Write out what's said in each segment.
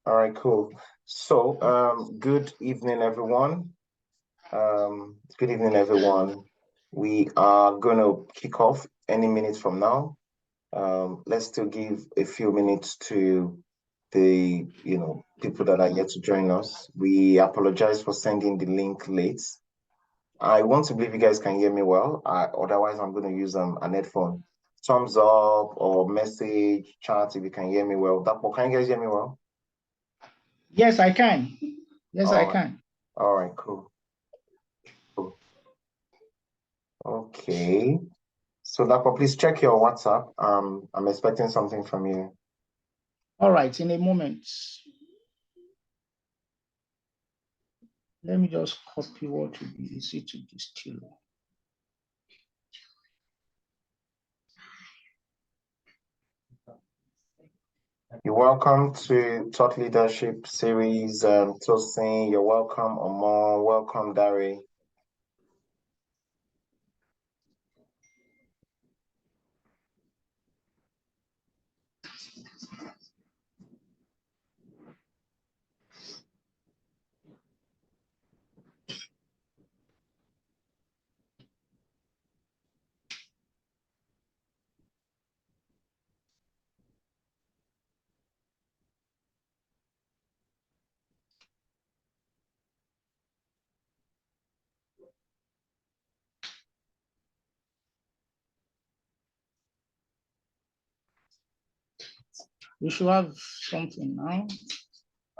All right, cool. So, good evening, everyone. Good evening, everyone. We are going to kick off any minute from now. Let's still give a few minutes to the, people that are yet to join us. We apologize for sending the link late. I want to believe you guys can hear me well. Otherwise, I'm going to use an headphone. Thumbs up or message, chat if you can hear me well. Dapo, can you guys hear me well? Yes, I can. Yes, I All right. can. All right, cool. Cool. Okay. So Dapo, please check your WhatsApp. I'm expecting something from you. All right, in a moment. Let me just copy what will be easy to distill. You're welcome to Thought Leadership Series. Tosin, you're welcome. Omo, welcome, Dari. We should have something now.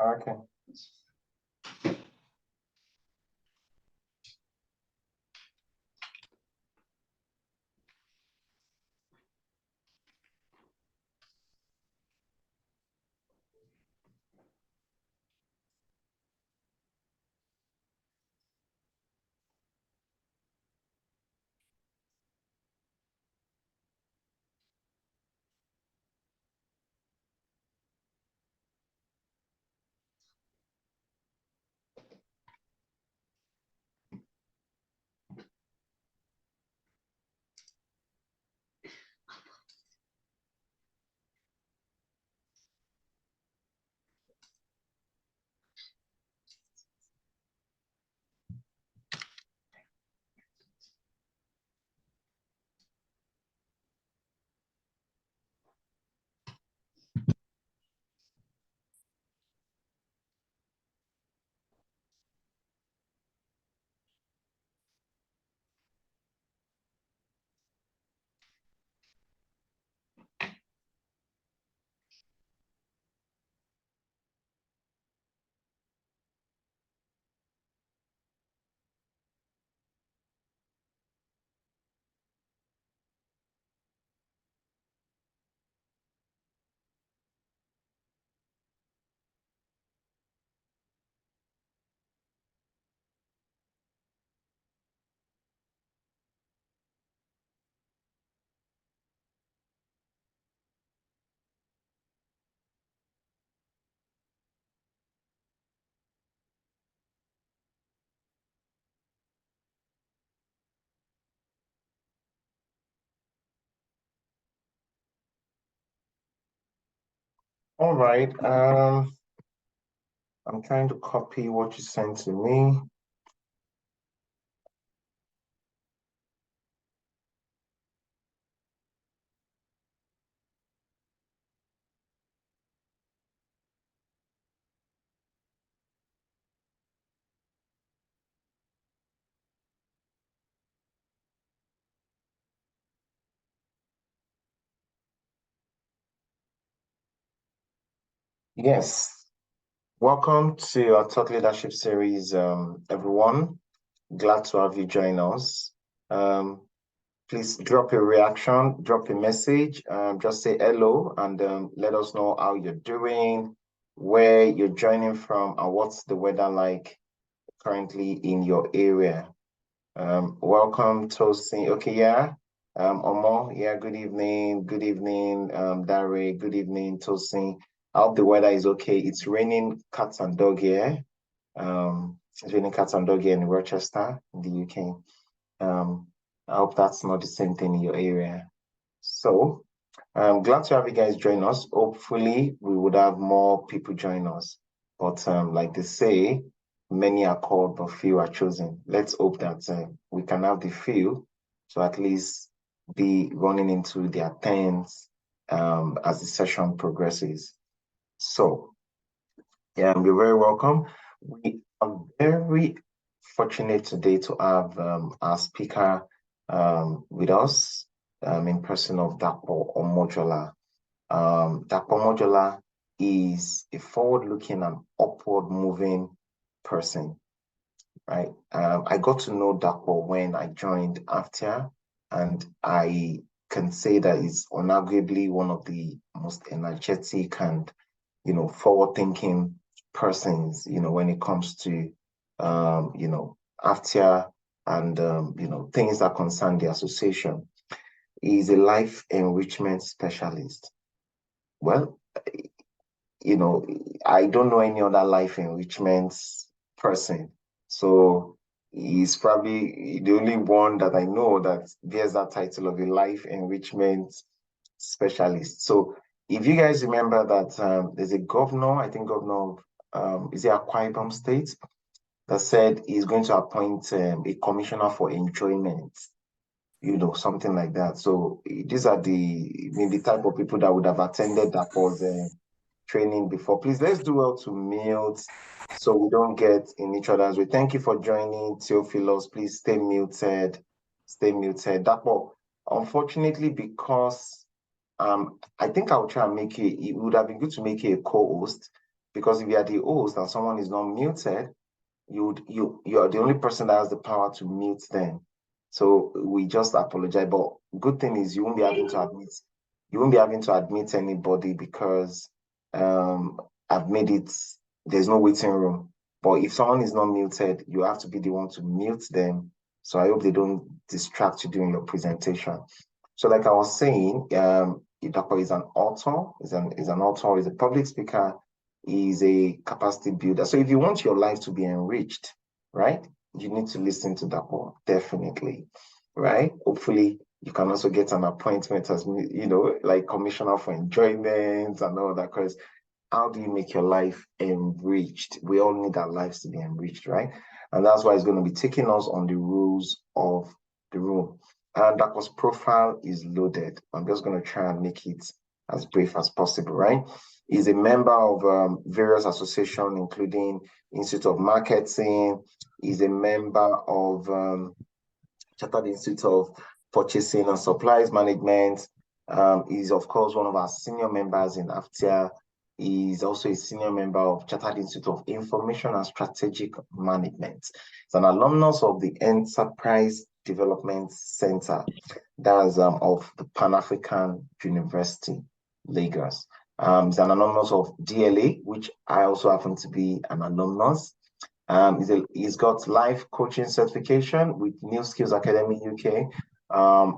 Okay. All right. I'm trying to copy what you sent to me. Yes. Welcome to our Thought Leadership Series, everyone. Glad to have you join us. Please drop a reaction, drop a message, just say hello and let us know how you're doing, where you're joining from, and what's the weather like currently in your area. Welcome, Tosin. Okay, yeah. Omo, yeah, good evening. Good evening, Dare. Good evening, Tosin. I hope the weather is okay. It's raining cats and dog here. It's raining cats and dog here in Rochester, in the UK. I hope that's not the same thing in your area. So, I'm glad to have you guys join us. Hopefully, we would have more people join us. But like they say, many are called, but few are chosen. Let's hope that we can have the few to at least be running into their tens as the session progresses. So, yeah, you're very welcome. We are very fortunate today to have our speaker with us in person of Dapo Omojola. Dapo Omojola is a forward-looking and upward-moving person, right? I got to know Dapo when I joined AFTIA, and I can say that he's unarguably one of the most energetic and, forward-thinking persons, when it comes to, AFTIA and, things that concern the association. He's a life enrichment specialist. Well, I don't know any other life enrichment person. So he's probably the only one that I know that bears that title of a life enrichment specialist. So if you guys remember that there's a governor, I think governor of, is it Akwa Ibom State, that said he's going to appoint a commissioner for enjoyment, something like that. So these are the type of people that would have attended that was training before. Please, let's do well to mute so we don't get in each other's way. Thank you for joining, Theophilus. Please stay muted. Stay muted. Dapo, unfortunately, because I think I'll try and make it would have been good to make it a co-host, because if you are the host and someone is not muted, you are the only person that has the power to mute them. So we just apologize. But good thing is you won't be having to admit anybody, because I've made it, there's no waiting room. But if someone is not muted, you have to be the one to mute them. So I hope they don't distract you during your presentation. So like I was saying, Dapo is an author, is a public speaker, is a capacity builder. So if you want your life to be enriched, right, you need to listen to Dapo, definitely, right? Hopefully, you can also get an appointment as, like commissioner for enjoyment and all that, because how do you make your life enriched? We all need our lives to be enriched, right? And that's why it's going to be taking us on the rules of the room. And Dapo's profile is loaded. I'm just going to try and make it as brief as possible, right? He's a member of various associations, including Institute of Marketing. He's a member of Chartered Institute of Purchasing and Supplies Management. He's, of course, one of our senior members in AFTIA. He's also a senior member of Chartered Institute of Information and Strategic Management. He's an alumnus of the Enterprise Development Center, that's of the Pan-African University, Lagos. He's an alumnus of DLA, which I also happen to be an alumnus. He's got life coaching certification with New Skills Academy UK.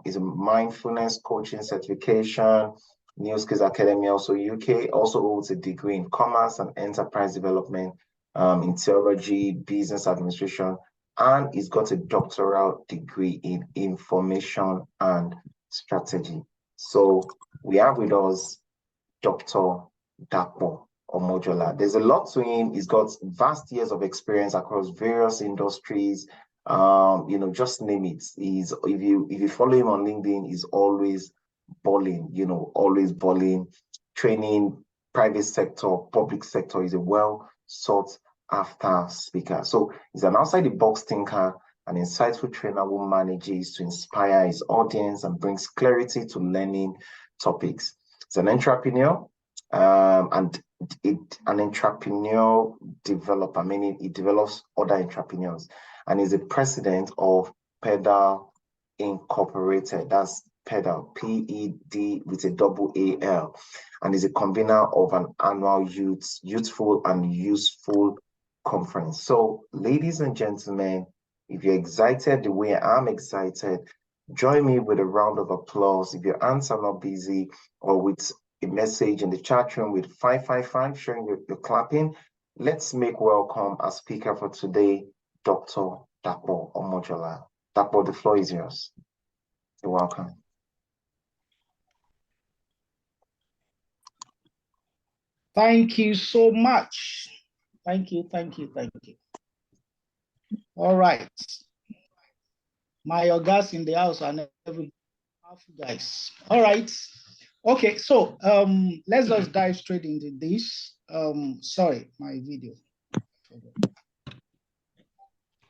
He's a mindfulness coaching certification, New Skills Academy also UK. Also holds a degree in commerce and enterprise development, in theology, business administration, and he's got a doctoral degree in information and strategy. So we have with us Dr. Dapo Omojola. There's a lot to him. He's got vast years of experience across various industries. Just name it. If you follow him on LinkedIn, he's always balling, always balling, training, private sector, public sector. He's a well sought after speaker. So he's an outside the box thinker, an insightful trainer who manages to inspire his audience and brings clarity to learning topics. He's an entrepreneur, and an entrepreneur developer, meaning he develops other entrepreneurs, and is the president of Pedal Incorporated. That's Pedal, P-E-D with a double A-L, and is a convener of an annual youthful and useful conference. So, ladies and gentlemen, if you're excited the way I'm excited, join me with a round of applause. If your hands are not busy, or with a message in the chat room with 555 showing you're clapping, let's make welcome our speaker for today, Dr. Dapo Omojola. Dapo, the floor is yours. You're welcome. Thank you so much. Thank you, thank you, thank you. All right. My guys in the house and every guys. All right. Okay, so let's just dive straight into this. Sorry, my video.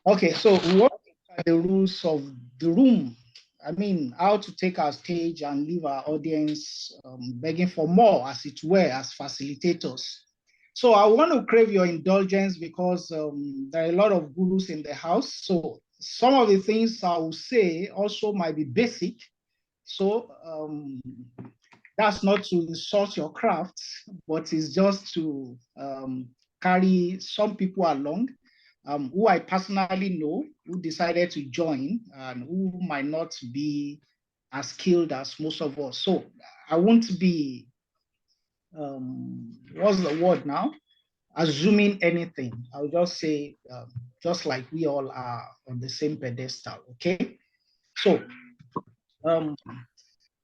Okay, so what are the rules of the room? I mean, how to take our stage and leave our audience begging for more, as it were, as facilitators. So I want to crave your indulgence because there are a lot of gurus in the house. So some of the things I will say also might be basic. So that's not to insult your craft, but it's just to carry some people along who I personally know, who decided to join and who might not be as skilled as most of us. So I won't be, what's the word now? Assuming anything. I'll just say, just like we all are on the same pedestal, okay? So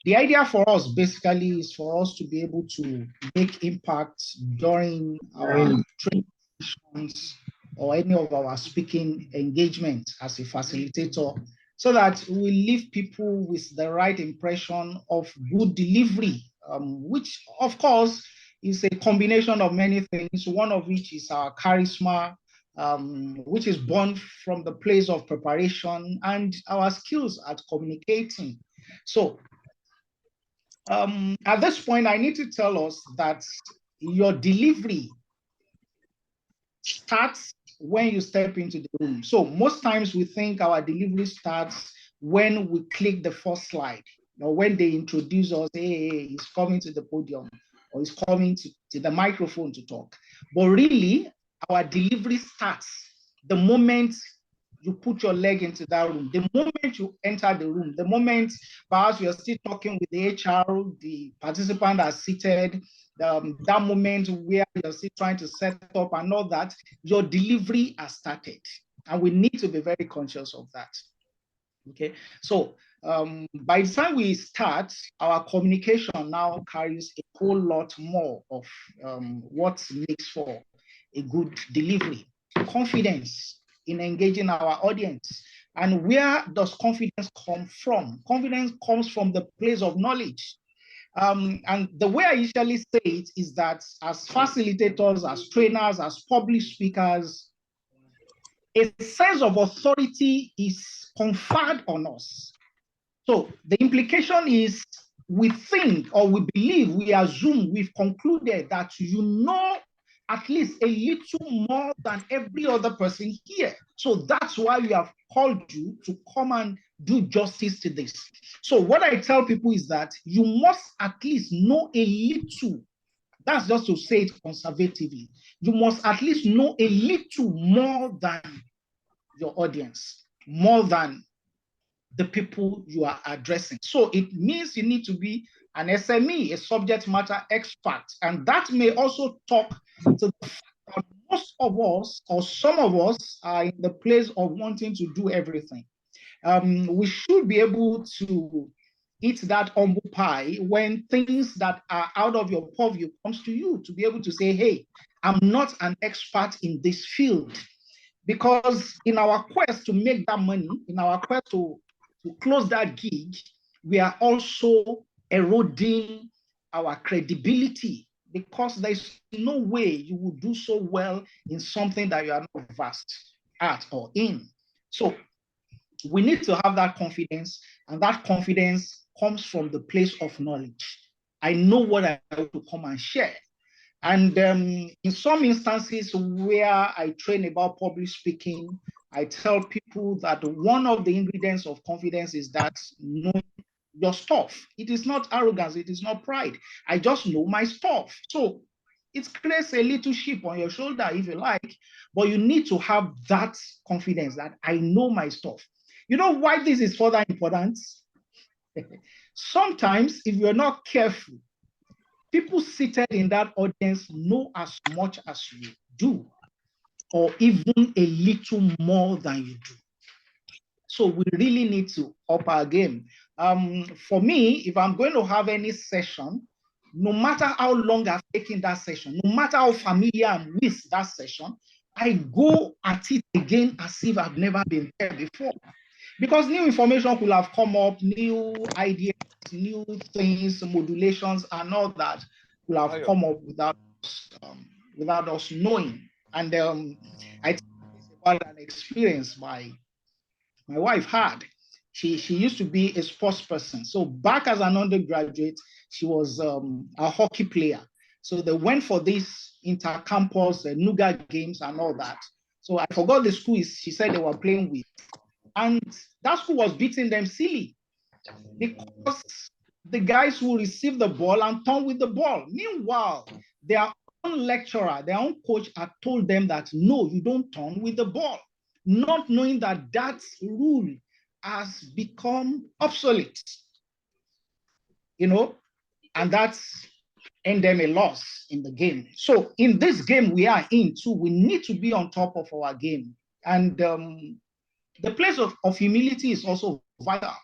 the idea for us basically is for us to be able to make impact during our training sessions or any of our speaking engagements as a facilitator, so that we leave people with the right impression of good delivery, which of course is a combination of many things, one of which is our charisma, which is born from the place of preparation and our skills at communicating. So at this point, I need to tell us that your delivery starts when you step into the room. So most times we think our delivery starts when we click the first slide, or when they introduce us, hey, he's coming to the podium, or he's coming to the microphone to talk. But really, our delivery starts the moment you put your leg into that room, the moment you enter the room, the moment perhaps you're still talking with the HR, the participant are seated, that moment where you're still trying to set up and all that, your delivery has started. And we need to be very conscious of that. Okay, so by the time we start, our communication now carries a whole lot more of what makes for a good delivery. Confidence in engaging our audience. And where does confidence come from? Confidence comes from the place of knowledge. And the way I usually say it is that as facilitators, as trainers, as public speakers, a sense of authority is conferred on us. So the implication is we think or we believe, we assume, we've concluded that you know at least a little more than every other person here. So that's why we have called you to come and do justice to this. So what I tell people is that you must at least know a little. That's just to say it conservatively. You must at least know a little more than your audience, more than the people you are addressing. So it means you need to be an SME, a subject matter expert. And that may also talk to the fact that most of us, or some of us, are in the place of wanting to do everything. We should be able to eat that humble pie when things that are out of your purview comes to you, to be able to say, hey, I'm not an expert in this field. Because in our quest to make that money, in our quest to close that gig, we are also eroding our credibility, because there's no way you will do so well in something that you are not vast at or in. So we need to have that confidence, and that confidence comes from the place of knowledge. I know what I want to come and share. And in some instances where I train about public speaking, I tell people that one of the ingredients of confidence is that knowing your stuff. It is not arrogance, it is not pride. I just know my stuff. So it creates a little chip on your shoulder, if you like, but you need to have that confidence that I know my stuff. You know why this is further important? Sometimes, if you're not careful, people seated in that audience know as much as you do, or even a little more than you do. So we really need to up our game. For me, if I'm going to have any session, no matter how long I've taken that session, no matter how familiar I'm with that session, I go at it again as if I've never been there before. Because new information could have come up, new ideas, new things, modulations, and all that could have come up without us knowing. And I think it's about an experience my wife had. She used to be a sports person. So back as an undergraduate, she was a hockey player. So they went for this intercampus, Nougat games and all that. So I forgot the school she said they were playing with. And that school was beating them silly because the guys who received the ball and turn with the ball. Meanwhile, their own lecturer, their own coach had told them that, no, you don't turn with the ball, not knowing that that rule has become obsolete, and that's earned them a loss in the game. So in this game we are in too, we need to be on top of our game. And the place of humility is also vital,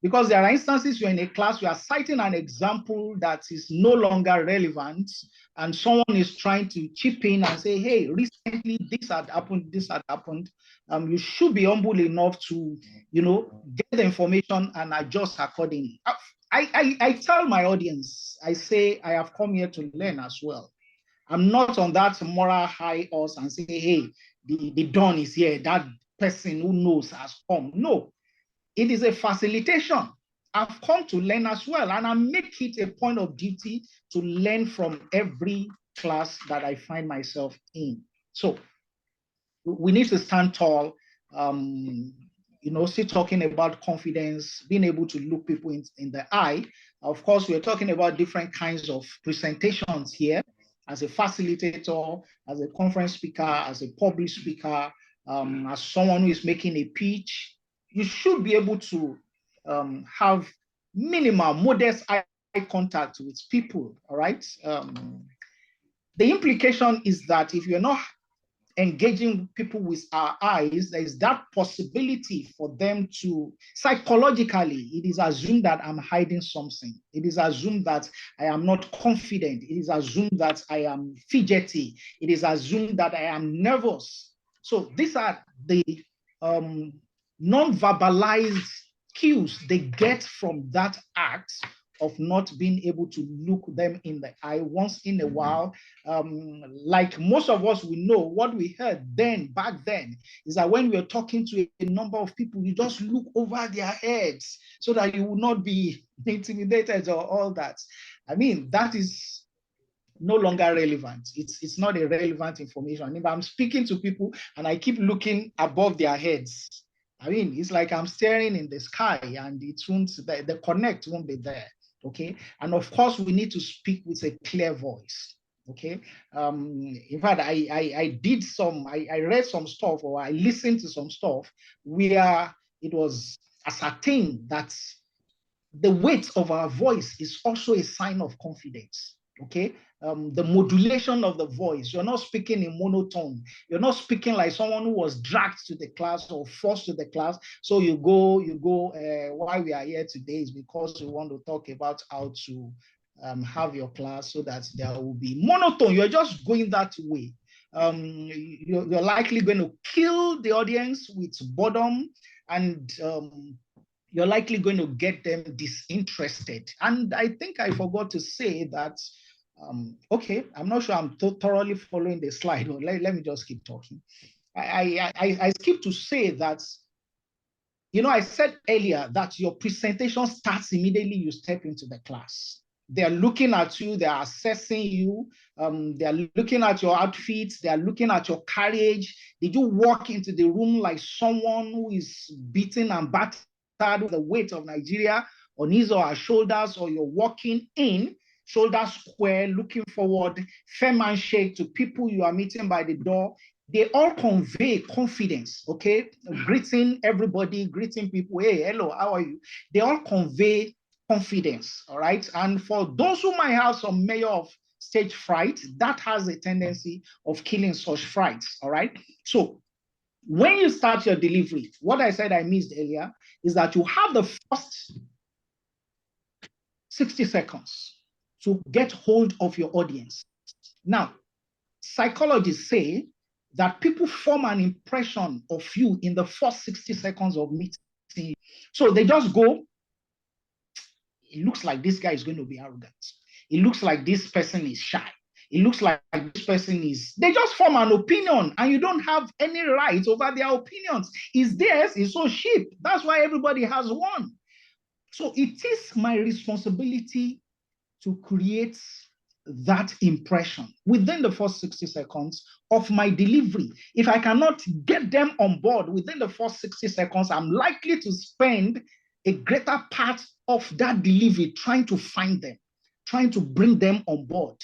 because there are instances you're in a class, you are citing an example that is no longer relevant, and someone is trying to chip in and say, hey, recently this had happened. You should be humble enough to, get the information and adjust accordingly. I tell my audience, I say, I have come here to learn as well. I'm not on that moral high horse and say, hey, the dawn is here, that person who knows has come. No, it is a facilitation. I've come to learn as well, and I make it a point of duty to learn from every class that I find myself in. So we need to stand tall, still talking about confidence, being able to look people in the eye. Of course, we're talking about different kinds of presentations here, as a facilitator, as a conference speaker, as a public speaker, as someone who is making a pitch. You should be able to have minimal, modest eye contact with people, all right? The implication is that if you're not engaging people with our eyes, there is that possibility for them to, psychologically, it is assumed that I'm hiding something. It is assumed that I am not confident. It is assumed that I am fidgety. It is assumed that I am nervous. So these are the non-verbalized cues they get from that act of not being able to look them in the eye once in a while. Like most of us, we know what we heard back then is that when we're talking to a number of people, you just look over their heads so that you will not be intimidated or all that. I mean, that is no longer relevant. It's not a relevant information. If I'm speaking to people and I keep looking above their heads, I mean, it's like I'm staring in the sky and the connect won't be there. Okay. And of course, we need to speak with a clear voice. Okay. In fact, I read some stuff, or I listened to some stuff where it was ascertained that the weight of our voice is also a sign of confidence. Okay. The modulation of the voice. You're not speaking in monotone. You're not speaking like someone who was dragged to the class or forced to the class. So you go, why we are here today is because we want to talk about how to have your class so that there will be monotone. You're just going that way. You're likely going to kill the audience with boredom, and you're likely going to get them disinterested. And I think I forgot to say that, okay, I'm not sure I'm thoroughly following the slide. Let me just keep talking. I skipped to say that, I said earlier that your presentation starts immediately you step into the class. They're looking at you, they're assessing you, they're looking at your outfits, they're looking at your carriage. Did you walk into the room like someone who is beaten and battered with the weight of Nigeria on his or her shoulders, or you're walking in shoulders square, looking forward, firm handshake to people you are meeting by the door? They all convey confidence, okay? Greeting everybody, greeting people, hey, hello, how are you? They all convey confidence, all right? And for those who might have some measure of stage fright, that has a tendency of killing such frights, all right? So when you start your delivery, what I said I missed earlier is that you have the first 60 seconds to get hold of your audience. Now, psychologists say that people form an impression of you in the first 60 seconds of meeting. So they just go, it looks like this guy is going to be arrogant. It looks like this person is shy. It looks like this person is, they just form an opinion and you don't have any right over their opinions. It's theirs, it's so cheap. That's why everybody has one. So it is my responsibility to create that impression within the first 60 seconds of my delivery. If I cannot get them on board within the first 60 seconds, I'm likely to spend a greater part of that delivery trying to find them, trying to bring them on board.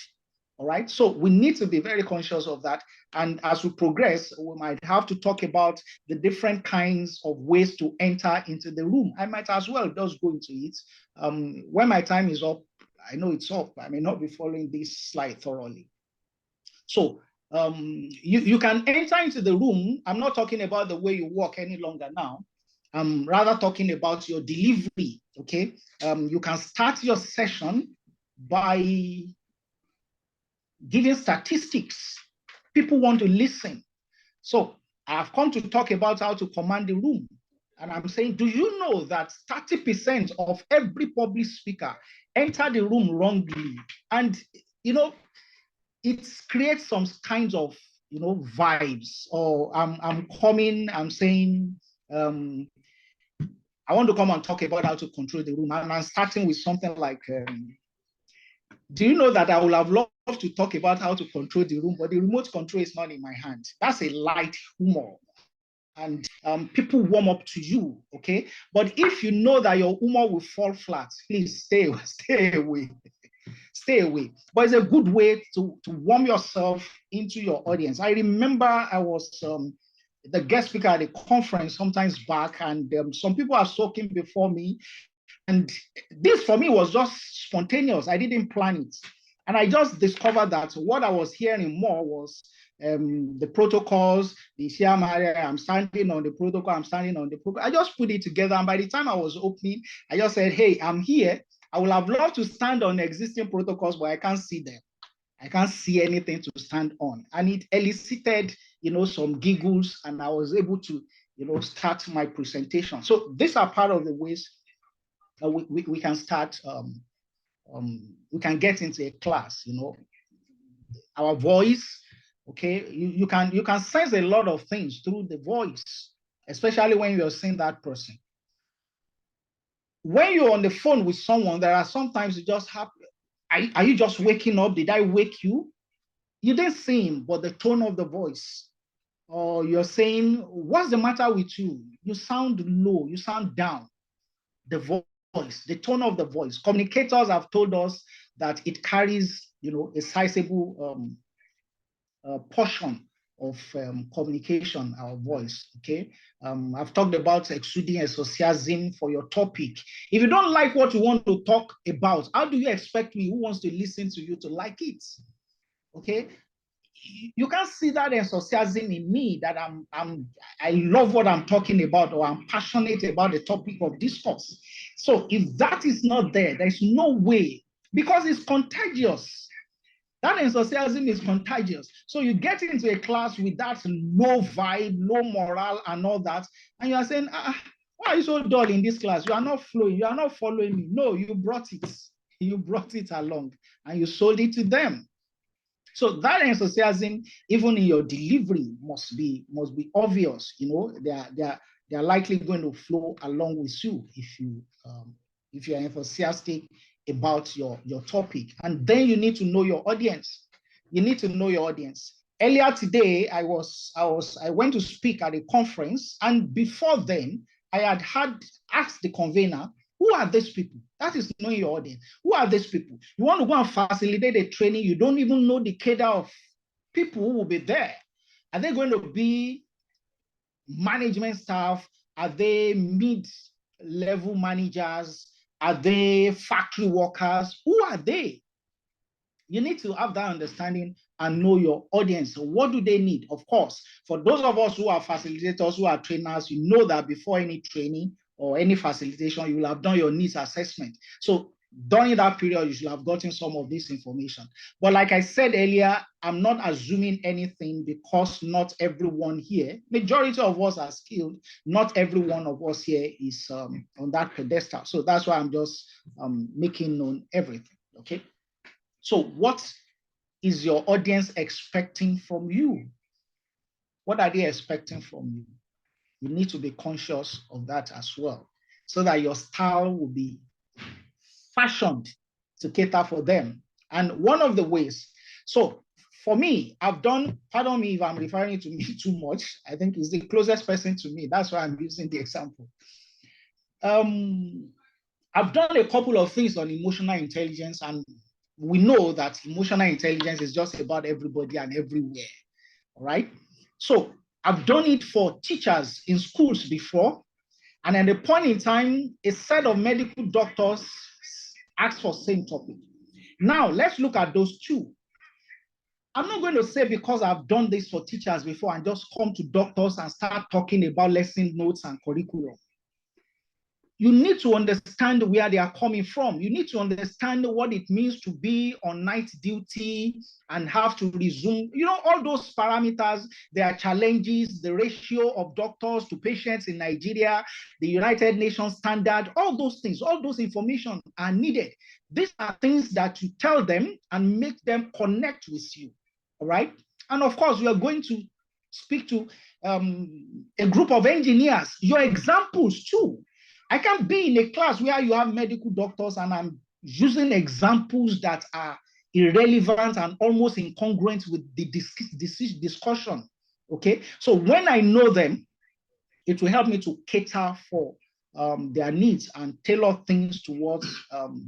All right. So we need to be very conscious of that. And as we progress, we might have to talk about the different kinds of ways to enter into the room. I might as well just go into it. When my time is up, I know it's up. I may not be following this slide thoroughly. So you can enter into the room. I'm not talking about the way you walk any longer now. I'm rather talking about your delivery. Okay. You can start your session by giving statistics. People want to listen. So I've come to talk about how to command the room. And I'm saying, do you know that 30% of every public speaker enter the room wrongly? And, it creates some kinds of, vibes. Or I'm coming, I'm saying, I want to come and talk about how to control the room. And I'm starting with something like, do you know that I would have loved to talk about how to control the room, but the remote control is not in my hand. That's a light humor. And people warm up to you, okay? But if you know that your humor will fall flat, please stay away. Stay away. But it's a good way to warm yourself into your audience. I remember I was the guest speaker at a conference sometimes back, and some people are spoken before me. And this for me was just spontaneous. I didn't plan it. And I just discovered that what I was hearing more was the protocols, the Shiamare, I'm standing on the protocol, I'm standing on the protocol. I just put it together. And by the time I was opening, I just said, hey, I'm here. I would have loved to stand on existing protocols, but I can't see them. I can't see anything to stand on. And it elicited, some giggles, and I was able to, start my presentation. So these are part of the ways we can start, we can get into a class, our voice, okay? You can sense a lot of things through the voice, especially when you're seeing that person. When you're on the phone with someone, there are sometimes you just have, are you just waking up? Did I wake you? You didn't see him, but the tone of the voice, or you're saying, what's the matter with you? You sound low, you sound down. The voice, the tone of the voice. Communicators have told us that it carries, a sizable portion of communication, our voice, okay? I've talked about exuding enthusiasm for your topic. If you don't like what you want to talk about, how do you expect me, who wants to listen to you, to like it? Okay? You can't see that enthusiasm in me, that I love what I'm talking about, or I'm passionate about the topic of discourse. So if that is not there, there's no way, because it's contagious. That enthusiasm is contagious. So you get into a class with that low vibe, low morale, and all that, and you are saying, why are you so dull in this class? You are not flowing, you are not following me. No, you brought it. You brought it along, and you sold it to them. So that enthusiasm, even in your delivery, must be obvious. They are likely going to flow along with you if you're enthusiastic about your topic. And then you need to know your audience. You need to know your audience. Earlier today, I went to speak at a conference, and before then, I had asked the convener, who are these people? That is knowing your audience. Who are these people? You want to go and facilitate a training, you don't even know the cadre of people who will be there. Are they going to be management staff? Are they mid-level managers? Are they factory workers? Who are they? You need to have that understanding and know your audience. What do they need? Of course, for those of us who are facilitators, who are trainers, you know that before any training or any facilitation, you will have done your needs assessment. So during that period, you should have gotten some of this information. But like I said earlier, I'm not assuming anything because not everyone here, majority of us are skilled, not every one of us here is on that pedestal. So that's why I'm just making known everything, okay? So what is your audience expecting from you? What are they expecting from you? You need to be conscious of that as well, so that your style will be fashioned to cater for them. And one of the ways, so for me, I've done, pardon me if I'm referring to me too much, I think he's the closest person to me. That's why I'm using the example. I've done a couple of things on emotional intelligence, and we know that emotional intelligence is just about everybody and everywhere, all right? So I've done it for teachers in schools before, and at a point in time, a set of medical doctors asked for same topic. Now, let's look at those two. I'm not going to say because I've done this for teachers before and just come to doctors and start talking about lesson notes and curriculum. You need to understand where they are coming from. You need to understand what it means to be on night duty and have to resume. You know, all those parameters, there are challenges, the ratio of doctors to patients in Nigeria, the United Nations standard, all those things, all those information are needed. These are things that you tell them and make them connect with you, all right? And of course, we are going to speak to a group of engineers, your examples too. I can't be in a class where you have medical doctors and I'm using examples that are irrelevant and almost incongruent with the discussion, okay? So when I know them, it will help me to cater for their needs and tailor things towards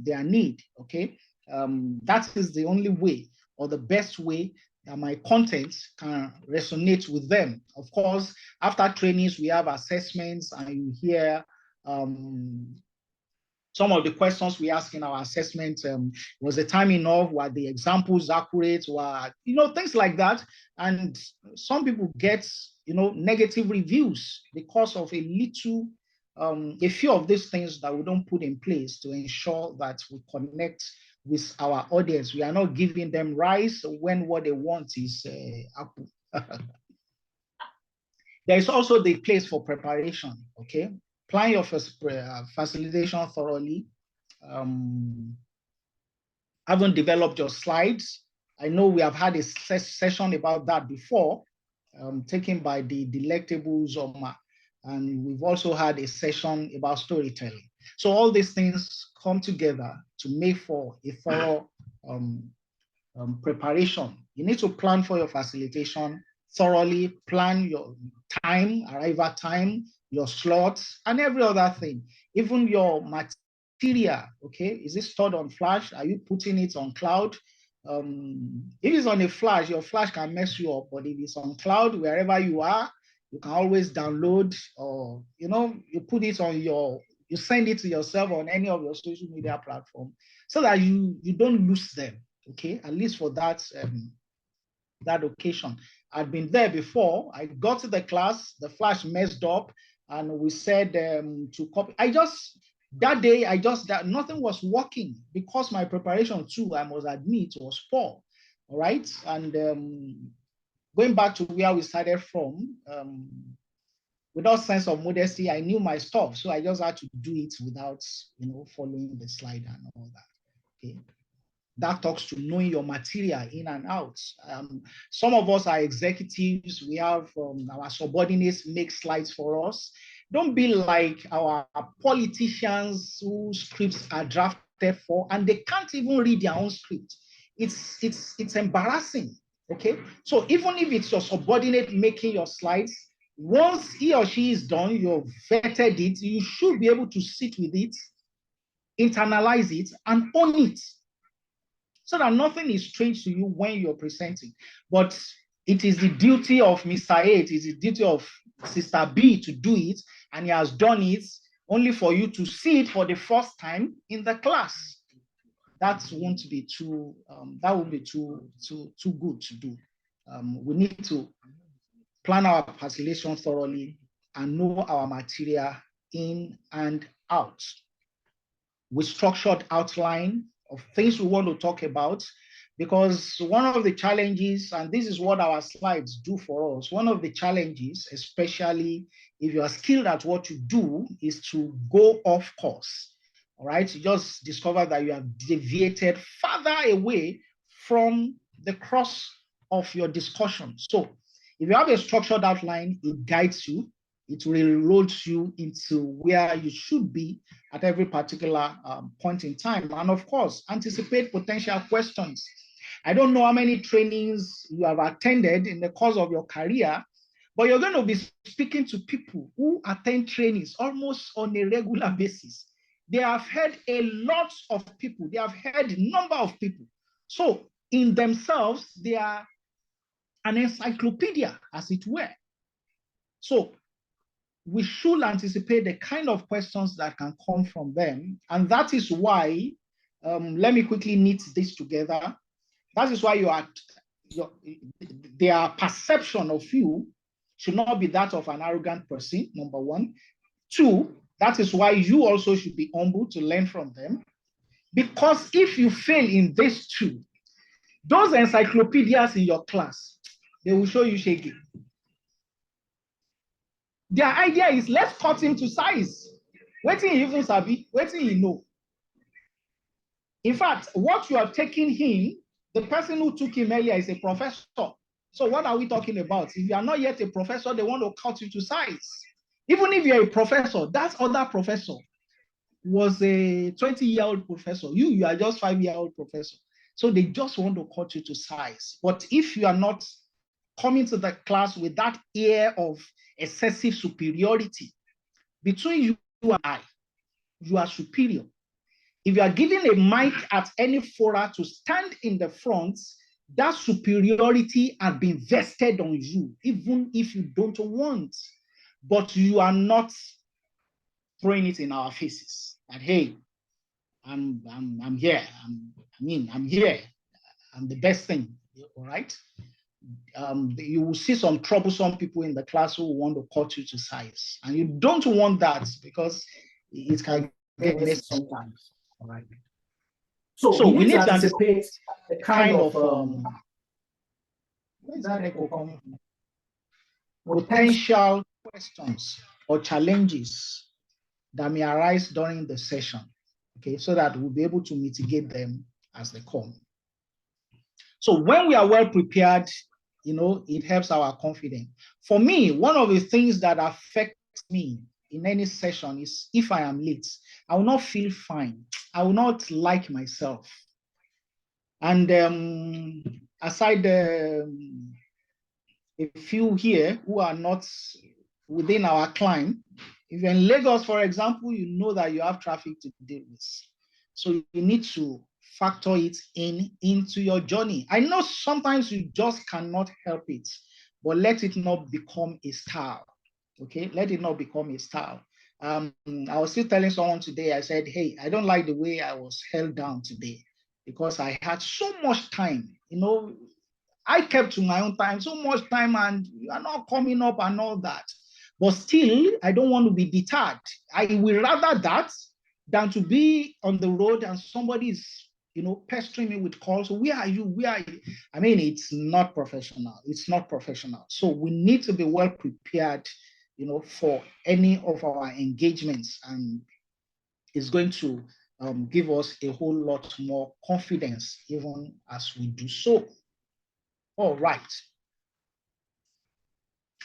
their need, okay? That is the only way or the best way that my content can resonate with them. Of course, after trainings, we have assessments and you hear some of the questions we ask in our assessment, was the time enough? Were the examples accurate? Were, you know, things like that. And some people get, you know, negative reviews because of a little, a few of these things that we don't put in place to ensure that we connect with our audience. We are not giving them rice when what they want is apple. There is also the place for preparation, okay? Plan your facilitation thoroughly. Haven't developed your slides. I know we have had a session about that before, taken by the delectable Zoma. And we've also had a session about storytelling. So all these things come together to make for a thorough preparation. You need to plan for your facilitation thoroughly, plan your time, arrival time, your slots, and every other thing. Even your material, okay? Is it stored on flash? Are you putting it on cloud? If it's on a flash, your flash can mess you up, but if it's on cloud, wherever you are, you can always download, or, you know, you put it on your, you send it to yourself on any of your social media platform so that you don't lose them, okay? At least for that, that occasion. I'd been there before. I got to the class, the flash messed up, and we said to copy. That day, that nothing was working because my preparation too, I must admit, was poor. All right. And going back to where we started from, without sense of modesty, I knew my stuff. So I just had to do it without, you know, following the slide and all that. Okay. That talks to knowing your material in and out. Some of us are executives. We have our subordinates make slides for us. Don't be like our politicians whose scripts are drafted for, and they can't even read their own script. It's embarrassing, okay? So even if it's your subordinate making your slides, once he or she is done, you've vetted it, you should be able to sit with it, internalize it, and own it, so that nothing is strange to you when you're presenting. But it is the duty of Mr. A, it is the duty of Sister B to do it, and he has done it only for you to see it for the first time in the class. That won't be too, that won't be too good to do. We need to plan our facilitation thoroughly and know our material in and out. with structured outline of things we want to talk about. Because one of the challenges, and this is what our slides do for us, one of the challenges, especially if you are skilled at what you do, is to go off course. All right, you just discover that you have deviated farther away from the cross of your discussion. So if you have a structured outline, it guides you, it reloads you into where you should be at every particular point in time. And of course, anticipate potential questions. I don't know how many trainings you have attended in the course of your career, but you're going to be speaking to people who attend trainings almost on a regular basis. They have heard a lot of people. They have heard a number of people. So in themselves, they are an encyclopedia, as it were. So we should anticipate the kind of questions that can come from them. And that is why, let me quickly knit this together. That is why their perception of you should not be that of an arrogant person, number one. Two, that is why you also should be humble to learn from them. Because if you fail in these two, those encyclopedias in your class, they will show you shaky. Their idea is, let's cut him to size. Wetin he even sabi, wetin he know. In fact, what you are taking him, the person who took him earlier is a professor. So what are we talking about? If you are not yet a professor, they want to cut you to size. Even if you're a professor, that other professor was a 20-year-old professor. You are just 5-year-old professor. So they just want to cut you to size. But if you are not coming to the class with that air of excessive superiority, between you and I, you are superior. If you are given a mic at any fora to stand in the front, that superiority has been vested on you, even if you don't want. But you are not throwing it in our faces that, hey, I'm here. I'm here. I'm the best thing. All right. You will see some troublesome people in the class who want to cut you to size, and you don't want that because it can get messy sometimes. All right. So we need to anticipate the kind of where is that echo coming from? Potential questions or challenges that may arise during the session. Okay, so that we'll be able to mitigate them as they come. So when we are well prepared, it helps our confidence. For me, one of the things that affects me in any session is if I am late, I will not feel fine. I will not like myself. And aside a few here who are not within our climb, if you're in Lagos, for example, you know that you have traffic to deal with. So you need to factor it into your journey. I know sometimes you just cannot help it, but let it not become a style. Okay, let it not become a style. I was still telling someone today, I said, hey, I don't like the way I was held down today because I had so much time. I kept to my own time, so much time, and you are not coming up and all that. But still, I don't want to be deterred. I will rather that than to be on the road and somebody is, pestering me with calls. Where are you? Where are you? I mean, it's not professional. It's not professional. So we need to be well prepared, for any of our engagements, and it's going to give us a whole lot more confidence even as we do so. All right.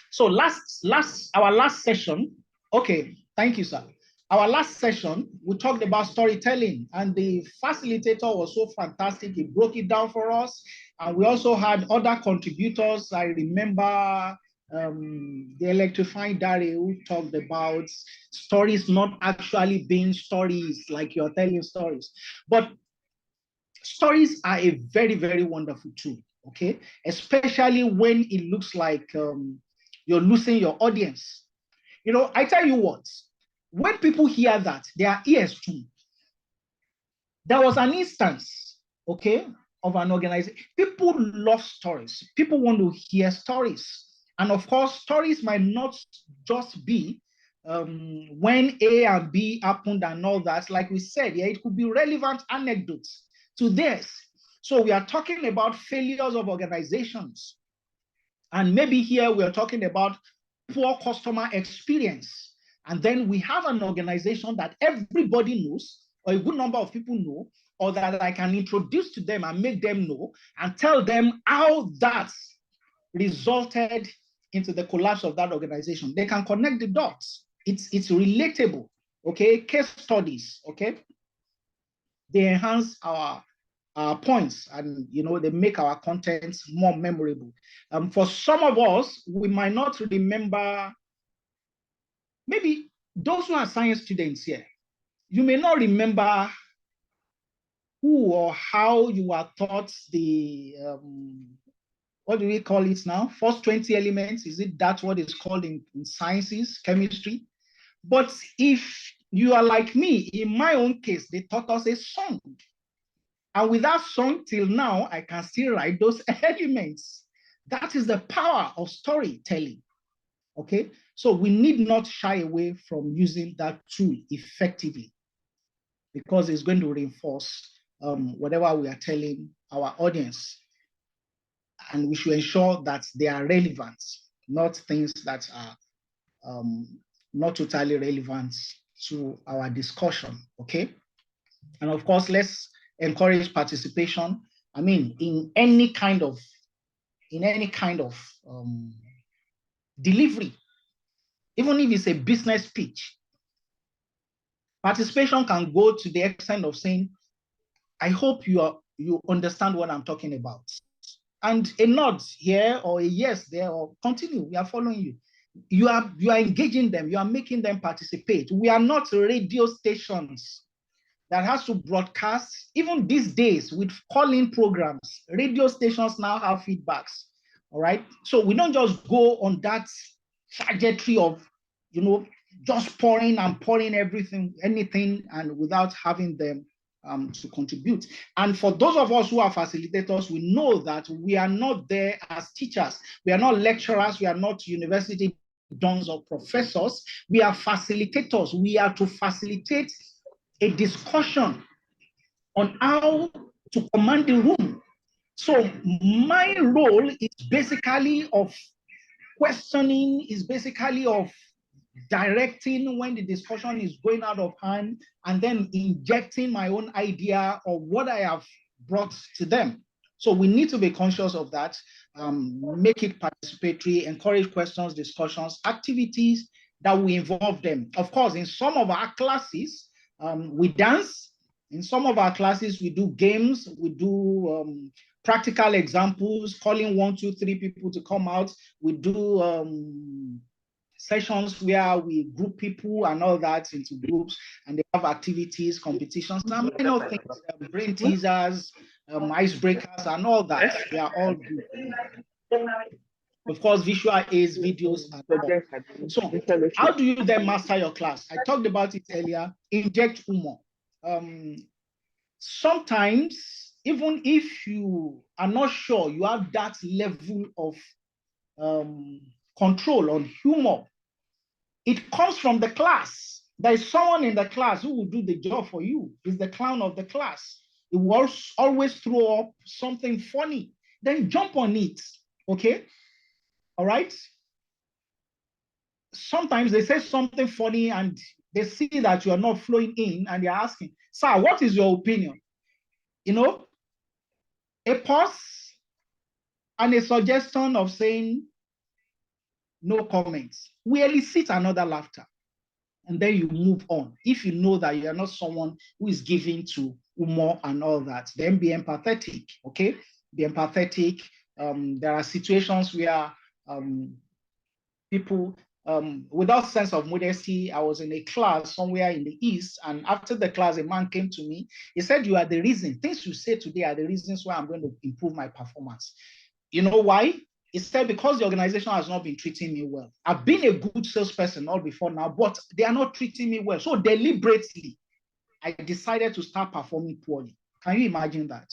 So our last session, okay, thank you, sir. Our last session, we talked about storytelling, and the facilitator was so fantastic. He broke it down for us. And we also had other contributors. I remember the electrifying Dari who talked about stories not actually being stories, like you're telling stories. But stories are a very, very wonderful tool, okay? Especially when it looks like you're losing your audience. I tell you what, when people hear that, their ears too. There was an instance, okay, of an organization. People love stories. People want to hear stories. And of course, stories might not just be when A and B happened and all that, like we said, yeah, it could be relevant anecdotes to this. So we are talking about failures of organizations. And maybe here we are talking about poor customer experience. And then we have an organization that everybody knows, or a good number of people know, or that I can introduce to them and make them know and tell them how that resulted into the collapse of that organization. They can connect the dots. It's relatable, okay? Case studies, okay? They enhance our points, and they make our contents more memorable. For some of us, we might not remember, maybe those who are science students here, you may not remember who or how you were taught the what do we call it now? First 20 elements, is it that's what it's called in sciences, chemistry? But if you are like me, in my own case, they taught us a song. And with that song, till now, I can still write those elements. That is the power of storytelling, okay? So we need not shy away from using that tool effectively, because it's going to reinforce whatever we are telling our audience. And we should ensure that they are relevant, not things that are not totally relevant to our discussion, okay? And of course, let's encourage participation. I mean, in any kind of delivery, even if it's a business pitch, participation can go to the extent of saying, I hope you understand what I'm talking about. And a nod here or a yes there, or continue, we are following you. You are engaging them, you are making them participate. We are not radio stations that has to broadcast. Even these days with call-in programs, radio stations now have feedbacks, all right? So we don't just go on that trajectory of, just pouring anything, and without having them to contribute. And for those of us who are facilitators, we know that we are not there as teachers. We are not lecturers. We are not university dons or professors. We are facilitators. We are to facilitate a discussion on how to command the room. So my role is basically of questioning, is basically of directing when the discussion is going out of hand, and then injecting my own idea of what I have brought to them. So we need to be conscious of that, make it participatory, encourage questions, discussions, activities that will involve them. Of course, in some of our classes, we dance. In some of our classes, we do games, we do practical examples, calling 1, 2, 3 people to come out. We do sessions where we group people and all that into groups, and they have activities, competitions, now minor things, brain teasers, icebreakers, and all that. They are all good. Of course, visual aids, videos, and all. So how do you then master your class? I talked about it earlier. Inject humor. Sometimes, even if you are not sure you have that level of control on humor, it comes from the class. There is someone in the class who will do the job for you. He's the clown of the class. He will always throw up something funny. Then jump on it, okay? All right? Sometimes they say something funny and they see that you are not flowing in, and they're asking, sir, what is your opinion? A pause and a suggestion of saying no comments will elicit another laughter. And then you move on. If you know that you are not someone who is giving to humor and all that, then be empathetic, okay? Be empathetic. There are situations where people, without sense of modesty, I was in a class somewhere in the East, and after the class, a man came to me. He said, you are the reason. Things you say today are the reasons why I'm going to improve my performance. You know why? He said, because the organization has not been treating me well. I've been a good salesperson all before now, but they are not treating me well. So deliberately, I decided to start performing poorly. Can you imagine that?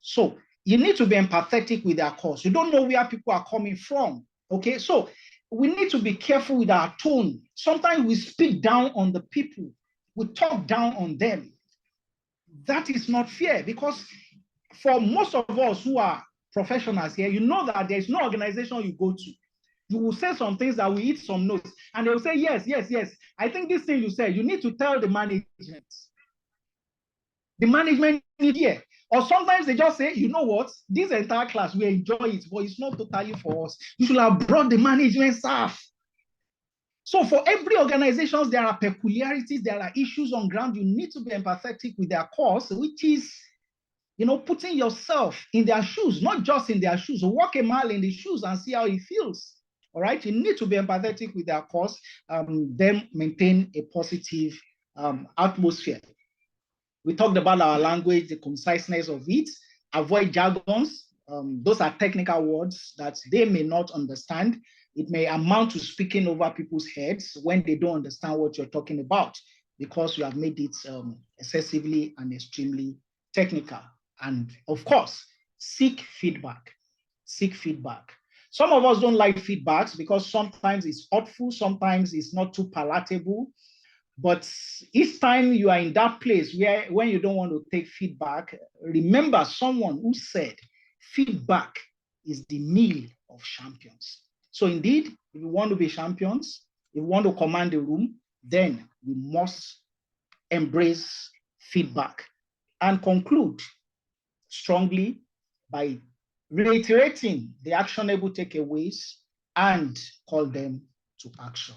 So you need to be empathetic with their cause. You don't know where people are coming from. Okay, so we need to be careful with our tone. Sometimes we speak down on the people. We talk down on them. That is not fair, because for most of us who are professionals here, you know that there's no organization you go to. You will say some things that will hit some notes, and they will say, yes, yes, yes. I think this thing you said, you need to tell the management. The management need here. Or sometimes they just say, you know what, this entire class, we enjoy it, but it's not totally for us. You should have brought the management staff. So for every organization, there are peculiarities, there are issues on ground. You need to be empathetic with their cause, which is, putting yourself in their shoes, not just in their shoes. Walk a mile in the shoes and see how it feels. All right, you need to be empathetic with their cause, then maintain a positive atmosphere. We talked about our language, the conciseness of it, avoid jargons. Those are technical words that they may not understand. It may amount to speaking over people's heads when they don't understand what you're talking about, because you have made it excessively and extremely technical. And of course, seek feedback. Seek feedback. Some of us don't like feedbacks because sometimes it's hurtful, sometimes it's not too palatable. But each time you are in that place where when you don't want to take feedback, remember someone who said feedback is the meal of champions. So indeed, if you want to be champions, if you want to command the room, then we must embrace feedback and conclude strongly by reiterating the actionable takeaways and call them to action.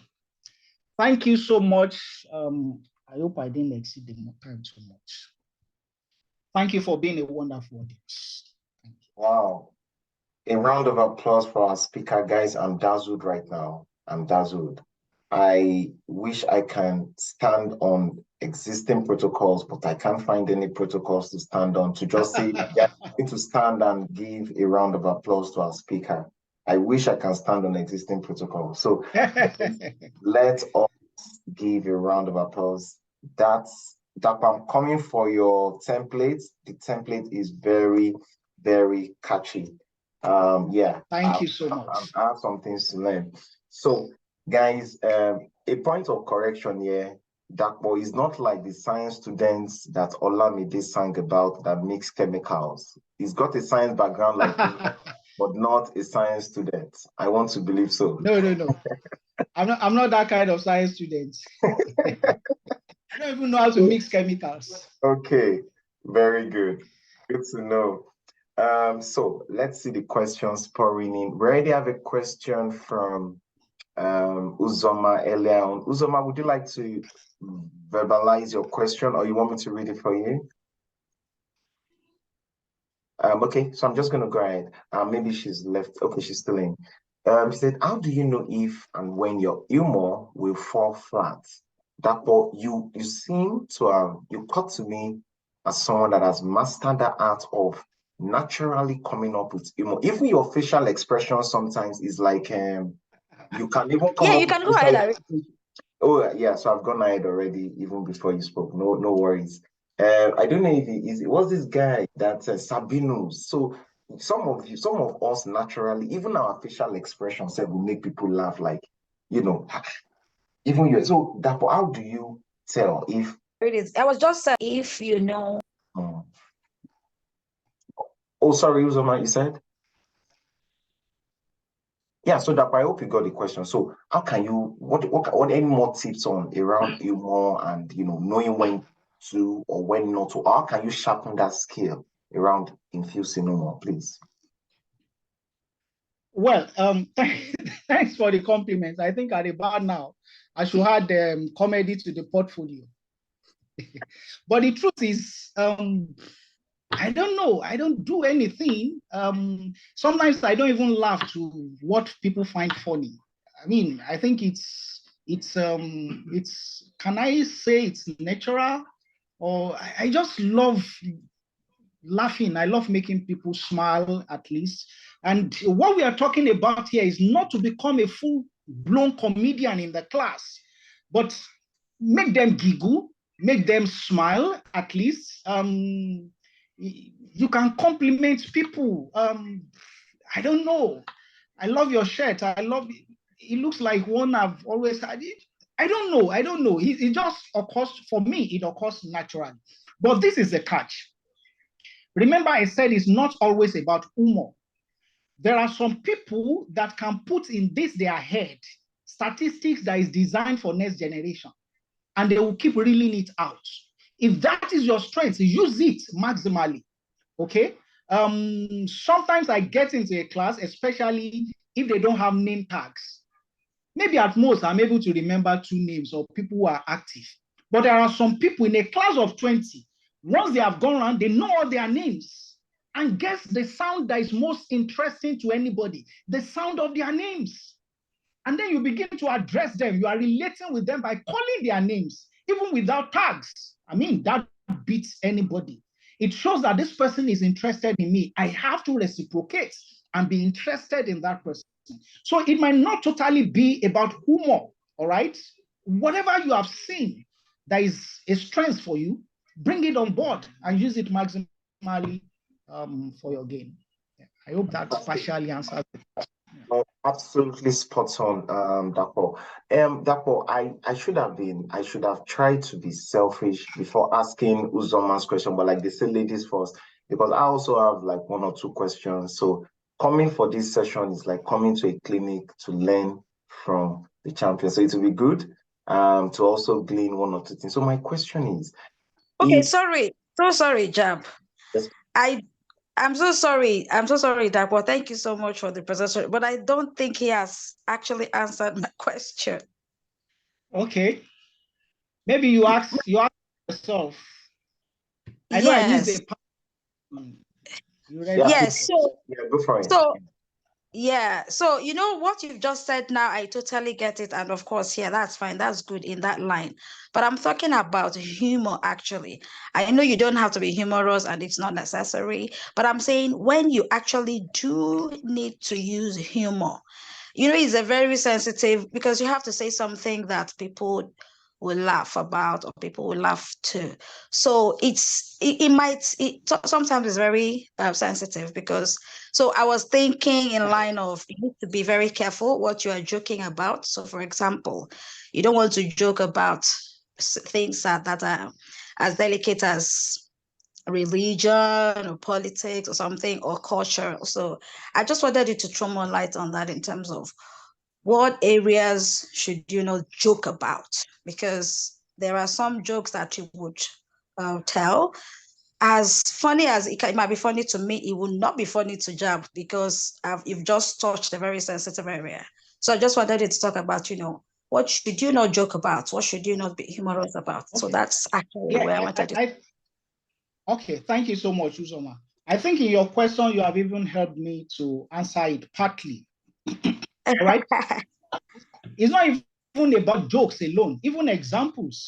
Thank you so much. I hope I didn't exceed the time too much. Thank you for being a wonderful audience. Thank you. Wow. A round of applause for our speaker, guys. I'm dazzled right now. I'm dazzled. I wish I can stand on existing protocols, but I can't find any protocols to stand on to just say, yeah, I'm going to stand and give a round of applause to our speaker. I wish I can stand on existing protocols. So let us give a round of applause. That's Dapo, I'm coming for your template. The template is very, very catchy. Yeah. Thank you so much. I have some things to learn. So, guys, a point of correction here. Dapo is not like the science students that Olamide sang about that mix chemicals. He's got a science background like me, but not a science student. I want to believe so. No. I'm not that kind of science student. I don't even know how to mix chemicals. Okay, very good. Good to know. So let's see the questions pouring in. We already have a question from Uzoma earlier on. Uzoma, would you like to verbalize your question, or you want me to read it for you? Okay, so I'm just going to go ahead. Maybe she's left. Okay, she's still in. She said, how do you know if and when your humor will fall flat? Dapo, you seem to have, you cut to me as someone that has mastered the art of naturally coming up with humor. Even your facial expression sometimes is like, you can even come up you can go ahead. Oh, yeah, so I've gone ahead already, even before you spoke. No worries. I don't know if it was this guy that Sabino. So some of us naturally, even our facial expressions will make people laugh, like, even you. So Dapo, how do you tell if It is. I was just saying, if you know. Oh, sorry, Uzoma, you said? Yeah, so Dapo, I hope you got the question. So how can you, what any more tips on around humor and, knowing when to or when not to, how can you sharpen that skill around infusing humor, please? Well, thanks for the compliments. I think at about now, I should add comedy to the portfolio. But the truth is, I don't know. I don't do anything. Sometimes I don't even laugh to what people find funny. I mean, I think it's can I say it's natural, or I just love laughing. I love making people smile at least. And what we are talking about here is not to become a full-blown comedian in the class, but make them giggle, make them smile at least. You can compliment people. I don't know. I love your shirt. I love it. it looks like one I've always had it. I don't know. It just occurs, for me, it occurs naturally. But this is the catch. Remember, I said it's not always about humor. There are some people that can put in their head statistics that is designed for next generation, and they will keep reeling it out. If that is your strength, use it maximally. Okay. Sometimes I get into a class, especially if they don't have name tags. Maybe at most I'm able to remember 2 names of people who are active. But there are some people in a class of 20, once they have gone around, they know all their names. And guess the sound that is most interesting to anybody? The sound of their names. And then you begin to address them. You are relating with them by calling their names, even without tags. I mean, that beats anybody. It shows that this person is interested in me. I have to reciprocate and be interested in that person. So it might not totally be about humor, all right? Whatever you have seen that is a strength for you, bring it on board and use it maximally for your gain. Yeah, I hope that partially answers the question. Oh, absolutely spot on, Dapo. Dapo, I should have tried to be selfish before asking Uzoma's question, but like they say, ladies first, because I also have like 1 or 2 questions. So coming for this session is like coming to a clinic to learn from the champion. So it will be good to also glean 1 or 2 things. So my question is, Okay, if sorry. So sorry, Jab. yes, I'm so sorry. I'm so sorry, Dapo. Thank you so much for the presentation. But I don't think he has actually answered my question. Okay. Maybe you ask yourself. I know I missed Yes. the part. You yeah, read Yes. go for it. So yeah. So you know what you've just said now, I totally get it. And of course, yeah, that's fine. That's good in that line. But I'm talking about humor, actually. I know you don't have to be humorous and it's not necessary, but I'm saying when you actually do need to use humor, it's a very sensitive, because you have to say something that people will laugh about or people will laugh too. So sometimes it's very sensitive, because so I was thinking in line of, you need to be very careful what you are joking about. So for example, you don't want to joke about things that are as delicate as religion or politics or something, or culture. So I just wanted you to throw more light on that in terms of what areas should you not joke about, because there are some jokes that you would tell. As funny as it might be funny to me, it will not be funny to Jab, because you've just touched a very sensitive area. So I just wanted you to talk about, what should you not joke about? What should you not be humorous about? Okay. So that's actually Yeah, where I wanted to. okay, thank you so much, Uzoma. I think in your question, you have even helped me to answer it partly. All right. It's not even about jokes alone, even examples.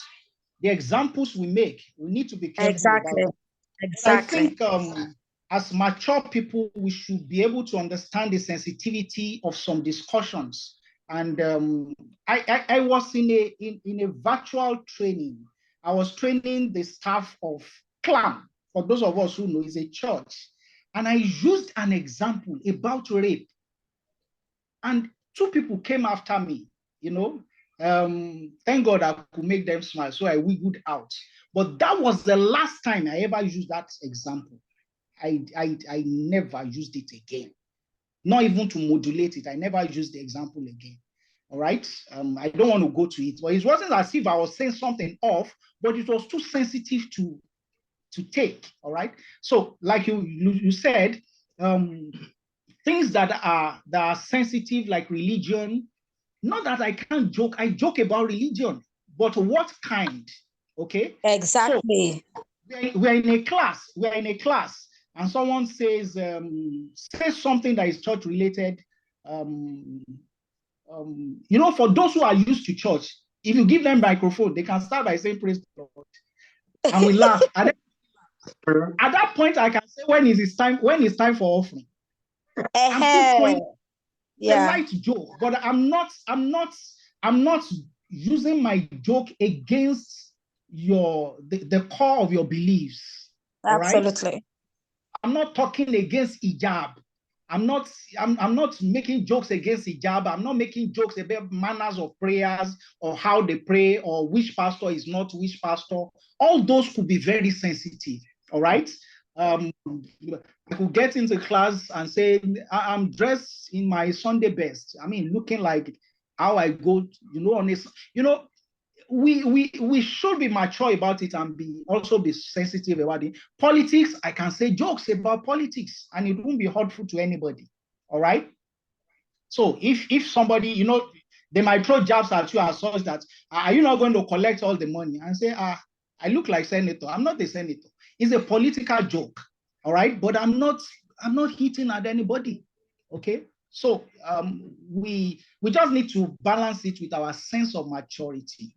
The examples we make, we need to be careful about Exactly. that. But I Exactly. think as mature people, we should be able to understand the sensitivity of some discussions. And I was in a virtual training. I was training the staff of CLAM. For those of us who know, is a church. And I used an example about rape. And 2 people came after me, thank God I could make them smile. So I wiggled out. But that was the last time I ever used that example. I never used it again. Not even to modulate it. I never used the example again. All right. I don't want to go to it, but it wasn't as if I was saying something off, but it was too sensitive to take. All right. So, like you said, things that are sensitive, like religion. Not that I can't joke. I joke about religion, but what kind? Okay. Exactly. So we're in a class. And someone says something that is church related. For those who are used to church, if you give them microphone, they can start by saying praise the Lord, and we laugh. And then, at that point, I can say when it's time for offering. I'm still throwing a light joke, but I'm not using my joke against the core of your beliefs. All right. Absolutely. I'm not talking against hijab. I'm not making jokes against hijab. I'm not making jokes about manners of prayers or how they pray or which pastor is not which pastor. All those could be very sensitive. All right. I could get into class and say, I'm dressed in my Sunday best. I mean, looking like how I go, honest, we should be mature about it and also be sensitive about it. Politics, I can say jokes about politics and it won't be hurtful to anybody. All right. So if somebody, they might throw jabs at you as such that, are you not going to collect all the money? And say, I look like senator. I'm not a senator. It's a political joke. All right. But I'm not hitting at anybody. Okay. So we just need to balance it with our sense of maturity.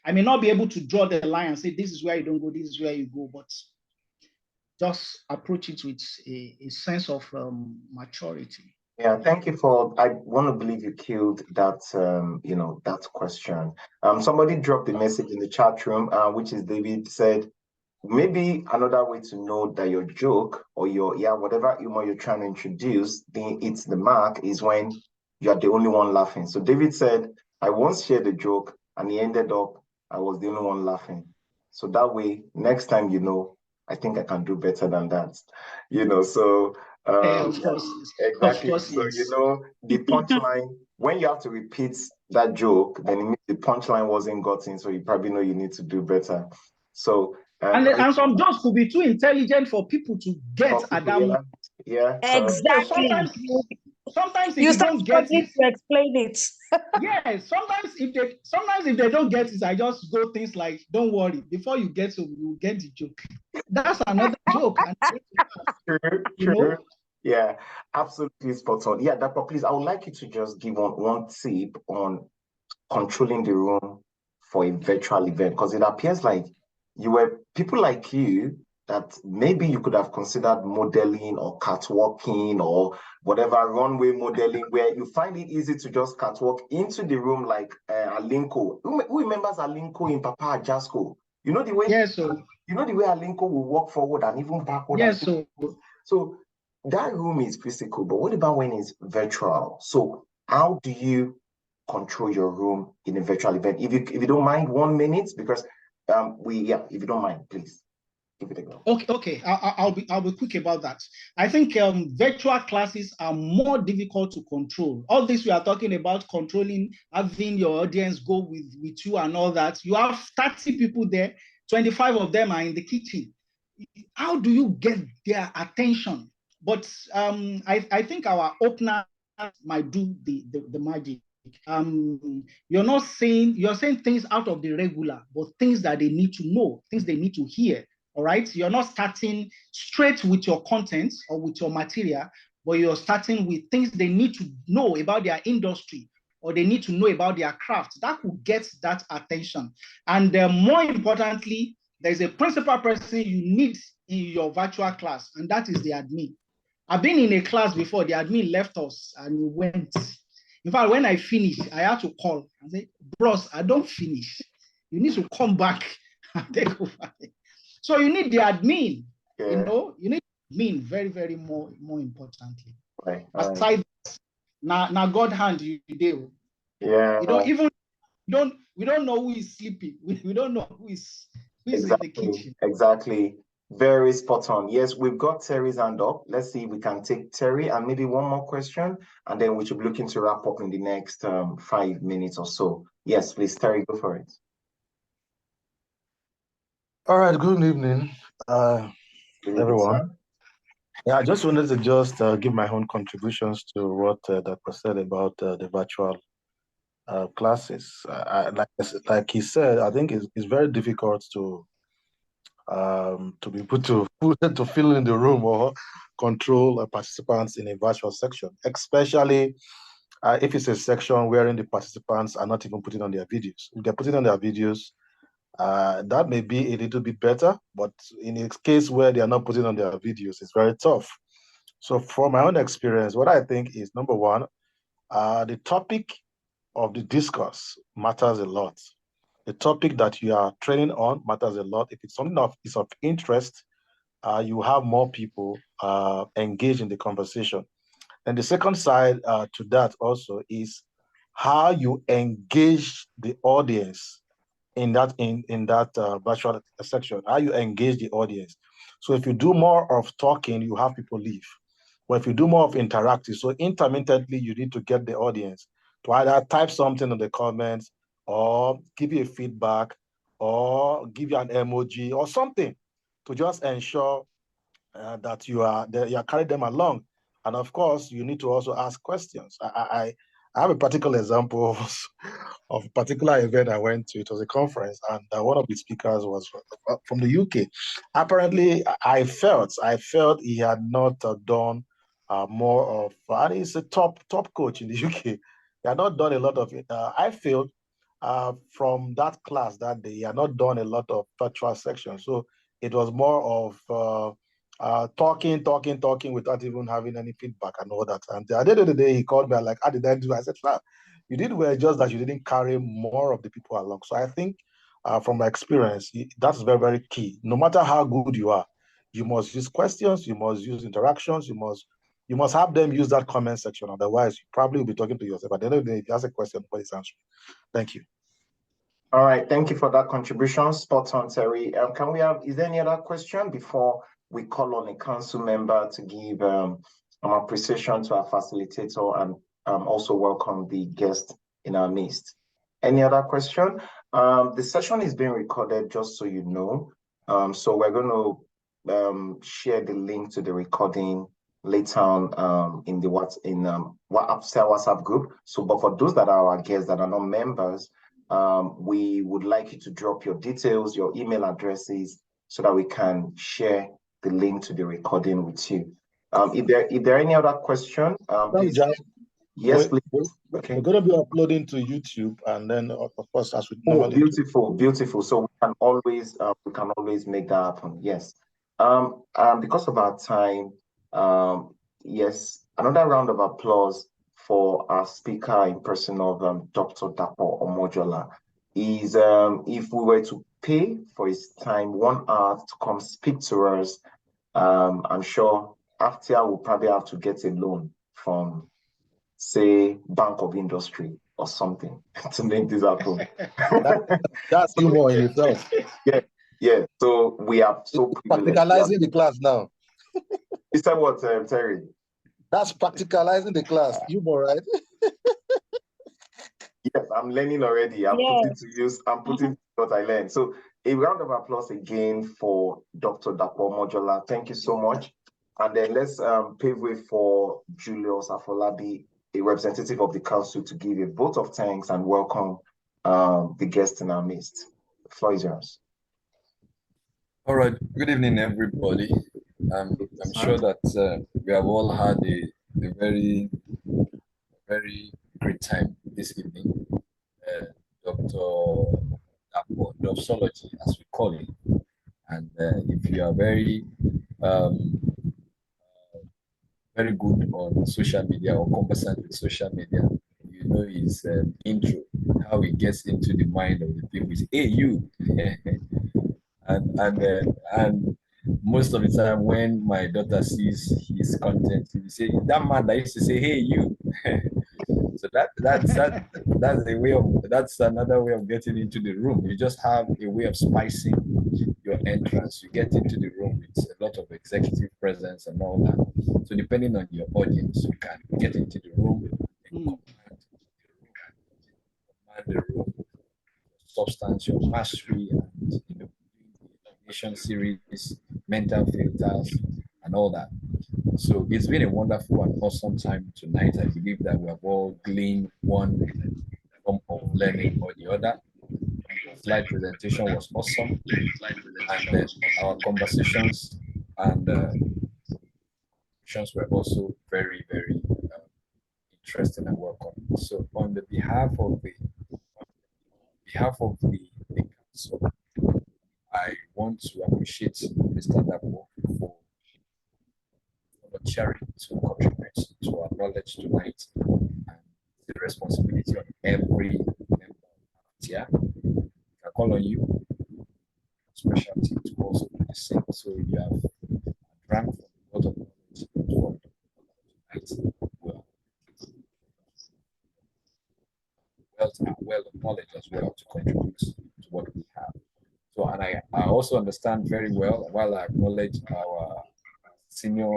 I may not be able to draw the line and say, this is where you don't go, this is where you go, but just approach it with a sense of maturity. Yeah, thank you for, I want to believe you killed that, that question. Somebody dropped a message in the chat room, which is David said, maybe another way to know that your joke or whatever humor you're trying to introduce, it's the mark is when you're the only one laughing. So David said, I once shared a joke and he ended up, I was the only one laughing. So that way, next time, I think I can do better than that, so Of course, exactly. of course, So, yes. the punchline, when you have to repeat that joke, then it means the punchline wasn't gotten. So you probably know you need to do better. So, and some jokes could be too intelligent for people to get at that moment. Yeah. Exactly. So sometimes if you you start don't get it, to explain it. yeah. Sometimes if they don't get it, I just go things like, "Don't worry, before you get home, you will get the joke." That's another joke. True. Yeah, absolutely spot on. Yeah, Dapo, please, I would like you to just give one tip on controlling the room for a virtual event, because it appears like you were people like you that maybe you could have considered modeling or catwalking or whatever runway modeling, where you find it easy to just catwalk into the room like Alinko. Who remembers Alinko in Papa Ajasco? You know the way Alinko will walk forward and even backward. Yes, So that room is physical, but what about when it's virtual? So how do you control your room in a virtual event? If you don't mind 1 minute, because if you don't mind, please give it a go. Okay. I'll be quick about that. I think virtual classes are more difficult to control. All this we are talking about controlling, having your audience go with you and all that. You have 30 people there, 25 of them are in the kitchen. How do you get their attention? But I think our opener might do the magic. You're saying things out of the regular, but things that they need to know, things they need to hear. All right. You're not starting straight with your content or with your material, but you're starting with things they need to know about their industry or they need to know about their craft. That will get that attention. And more importantly, there's a principal person you need in your virtual class, and that is the admin. I've been in a class before, the admin left us and we went. In fact, when I finished, I had to call and say, bros, I don't finish. You need to come back and take over. So you need the admin, you need admin very, very more importantly. Right. Aside now God hand you do. Yeah. We don't know who is sleeping. We don't know who is exactly, in the kitchen. Exactly. Very spot on. Yes, we've got Terry's hand up. Let's see if we can take Terry and maybe one more question, and then we should be looking to wrap up in the next 5 minutes or so. Yes, please, Terry, go for it. All right, good evening, everyone. Yeah, I just wanted to give my own contributions to what Dapo said about the virtual classes. Like he said, I think it's very difficult to be put to fill in the room or control participants in a virtual section, especially if it's a section wherein the participants are not even putting on their videos. If they're putting on their videos, that may be a little bit better, but in a case where they are not putting on their videos, it's very tough. So from my own experience, what I think is, number one, the topic of the discourse matters a lot. The topic that you are training on matters a lot. If it's something is of interest, you have more people engaged in the conversation. And the second side to that also is how you engage the audience in that virtual section, how you engage the audience. So if you do more of talking, you have people leave. But if you do more of interactive, so intermittently, you need to get the audience to either type something in the comments or give you a feedback or give you an emoji or something to just ensure that you are carrying them along. And of course, you need to also ask questions. I have a particular example of a particular event I went to. It was a conference, and one of the speakers was from the UK. Apparently, I felt he had not done more of, and he's a top coach in the UK. He had not done a lot of it. I feel from that class that day, he had not done a lot of virtual sections. So it was more of talking without even having any feedback and all that. And at the end of the day, he called me and like, how did I do? I said, "Sir, you did well, just that you didn't carry more of the people along." So I think from my experience, that's very, very key. No matter how good you are, you must use questions, you must use interactions, you must have them use that comment section. Otherwise, you probably will be talking to yourself. At the end of the day, if you ask a question, nobody's answering. Thank you. All right, thank you for that contribution. Spot on, Terry. Is there any other question before we call on a council member to give appreciation to our facilitator and also welcome the guest in our midst? Any other question? The session is being recorded, just so you know. So we're going to share the link to the recording later on in the WhatsApp group. So, but for those that are our guests that are not members, we would like you to drop your details, your email addresses, so that we can share the link to the recording with you. If there are any other question, please. Yes, please. Okay. We're going to be uploading to YouTube, and then of course, as we normally beautiful. So we can always make that happen. Yes. Because of our time, yes, another round of applause for our speaker in person of Dr. Dapo Omojola. Is if we were to pay for his time 1 hour to come speak to us, I'm sure after we'll probably have to get a loan from, say, Bank of Industry or something to make this happen. That's humor in itself. Yeah. So we are so privileged. Practicalizing the class now. You said what, Terry? That's practicalizing the class. Humor, right? Yes, I'm learning already. I'm putting what I learned. So a round of applause again for Dr. Dapo Omojola. Thank you so much. And then let's pave way for Julius Afolabi, a representative of the council, to give a vote of thanks and welcome the guest in our midst. The floor is yours. All right. Good evening, everybody. I'm sure that we have all had a very, very great time this evening. Dr. Dapo, doxology, as we call it. And if you are very, very good on social media or conversant with social media, you know his intro, how he gets into the mind of the people. Is, hey, you. and most of the time when my daughter sees his content, she will say, that man that used to say, hey, you. So that's another way of getting into the room. You just have a way of spicing your entrance. You get into the room with a lot of executive presence and all that. So depending on your audience, you can get into the room and command the room, substance, your mastery, and nation series, mental filters, and all that. So it's been a wonderful and awesome time tonight. I believe that we have all gleaned one form of learning or the other. Slide presentation was awesome, and then our conversations and were also very, very interesting and welcome. So on the behalf of the council, I want to appreciate Mr. Dapo for volunteering to contribute to our knowledge tonight, and the responsibility on every member here. I call on you, specialty, to also do the same. So you have drank from the water of knowledge tonight. wealth of knowledge as well to contribute to what we have. So, and I also understand very well, while I acknowledge our senior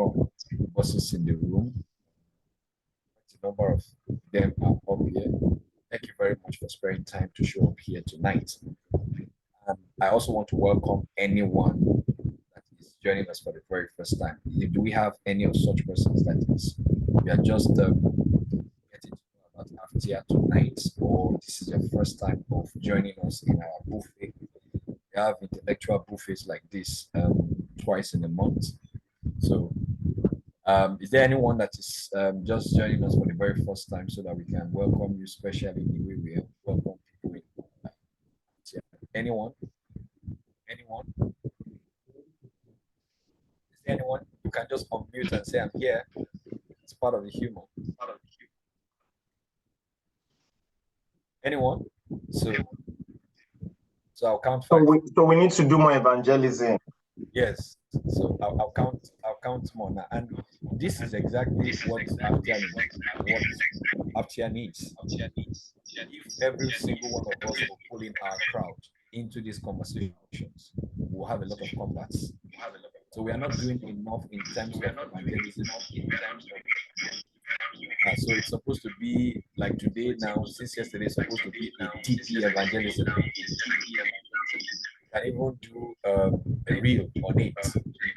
bosses in the room, a number of them are up here. Thank you very much for sparing time to show up here tonight. And I also want to welcome anyone that is joining us for the very first time. Do we have any of such persons that is, we are just getting to know about Aftia tonight, or this is your first time of joining us in our buffet? We have intellectual buffets like this twice in a month. So is there anyone that is just joining us for the very first time, so that we can welcome you specially the way we welcome people in? Anyone? Anyone? Is there anyone? You can just unmute and say, I'm here. It's part of the humor. Anyone? So I'll count 5. So we need to do more evangelism. Yes. So I'll count more now. And this is exactly what Aftia needs. If every single one of us will pull in our crowd into these conversations, we'll have a lot of combats. So we are not doing enough in terms of evangelism. So it's supposed to be like today now, since yesterday, it's supposed to be a TP evangelism. Can even do a reel on it,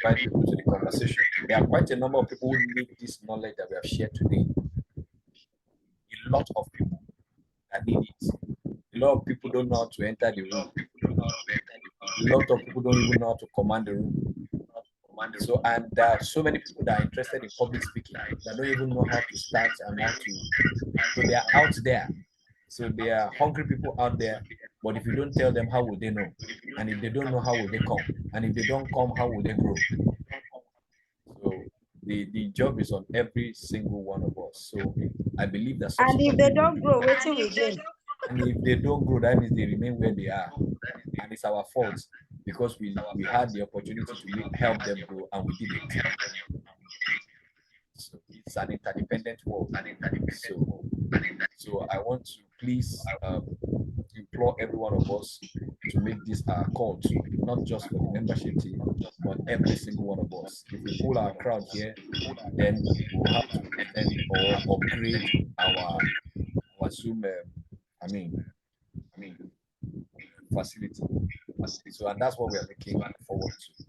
invite people to the conversation. There are quite a number of people who need this knowledge that we have shared today. A lot of people that need it. A lot of people don't know how to enter the room. A lot of people don't even know how to command the room. So, and there are so many people that are interested in public speaking that don't even know how to start and how to. So they are out there. So there are hungry people out there, but if you don't tell them, how will they know? And if they don't know, how will they come? And if they don't come, how will they grow? So the job is on every single one of us. So I believe that. And if they don't grow, wait till we gain. And if they don't grow, that means they remain where they are. And it's our fault, because we had the opportunity to help them grow, and we did it. So it's an interdependent world. So I want to please implore every one of us to make this our call, not just for the membership team, but every single one of us. If we pull our crowd here, then we'll have to extend or upgrade our Zoom. Facility. So, and that's what we are looking forward to.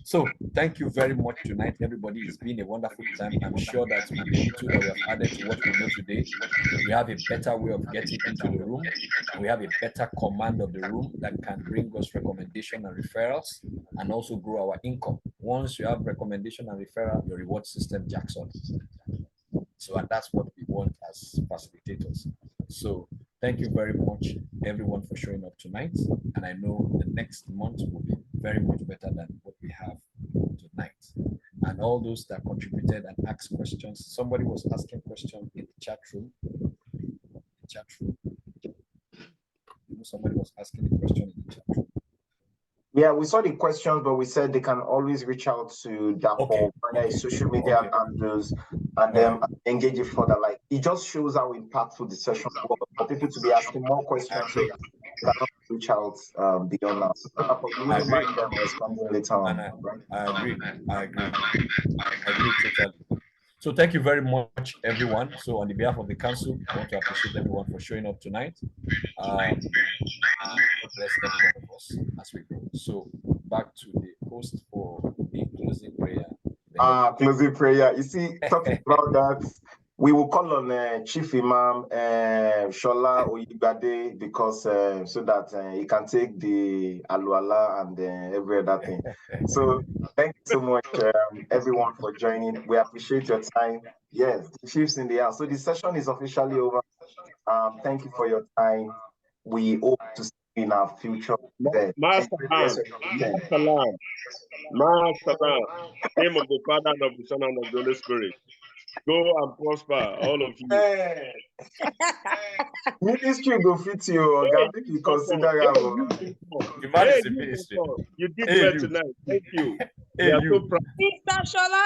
So thank you very much tonight, everybody. It's been a wonderful time. I'm sure that with the little that we have added to what we know today, we have a better way of getting into the room. We have a better command of the room that can bring us recommendation and referrals, and also grow our income. Once you have recommendation and referral, your reward system jacks on. So, and that's what we want as facilitators. So thank you very much, everyone, for showing up tonight. And I know the next month will be very much better than what we have tonight. And all those that contributed and asked questions. Somebody was asking questions in the chat room. Somebody was asking a question in the chat room. Yeah, we saw the questions, but we said they can always reach out to Dapo, social media handles, and then engage it further. Like, it just shows how impactful the session was for people to be asking more questions. So they cannot reach out beyond that. So Dapo, you wouldn't mind them responding later on. I agree totally. So thank you very much, everyone. So on the behalf of the council, I want to appreciate everyone for showing up tonight. God bless every one of us as we go. So back to the host for the closing prayer. Closing prayer. You see, talking about that, we will call on Chief Imam Shola Oyibade, because so that he can take the Aluala and every other thing. So thank you so much, everyone, for joining. We appreciate your time. Yes, the Chief's in the house. So the session is officially over. Thank you for your time. We hope to see you in our future. Master Salam. Name of the Father and of the Son and of the Holy Spirit. Go and prosper, all of you. Ministry go fit you, or make you consider You did well tonight. Thank you. Hey, so proud. Mr. Shola